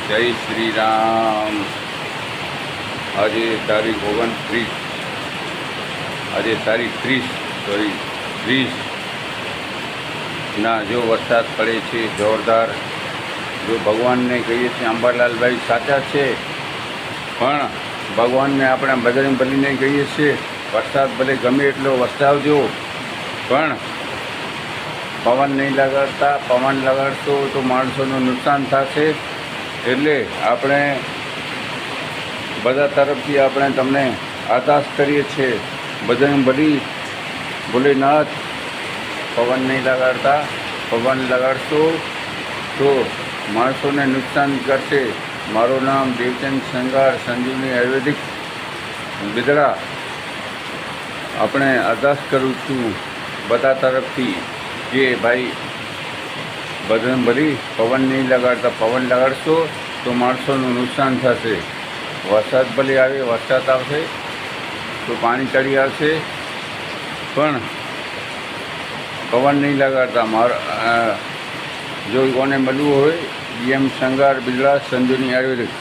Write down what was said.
જય શ્રી રામ। આજે તારીખ 29, આજે તારીખ 30 ના જો વરસાદ પડે છે જોરદાર। જો ભગવાનને કહીએ છીએ અંબાલાલભાઈ સાચા છે, પણ ભગવાનને આપણે બજરંગબલીને કહીએ છીએ વરસાદ ભલે ગમે એટલો વરસાવજો, પણ પવન નહીં લગાડતા। પવન લગાડશો તો માણસોનું નુકસાન થશે। એટલે આપણે બધા તરફથી આપણે તમને આદેશ કરીએ છીએ, બજરંગબલી ભોલેનાથ પવન નહીં લગાડતા। પવન લગાડશો તો માણસોને નુકસાન કરશે। મારું નામ દેવચંદ સંગાર, સંજીવની આયુર્વેદિક બિદડા। આપણે આદેશ કરું છું બધા તરફથી કે ભાઈ બજરંગબલી પવન નહીં લગાડતા। પવન લગાડશો તો માણસોનું નુકસાન થશે। વરસાદ ભલે આવે, વરસાદ આવશે તો પાણી ચડી આવશે, પણ પવન નહીં લગાડતા। જો કોને મળવું હોય DM સંગાર બિદડા, સંજીવની આયુર્વેદિક।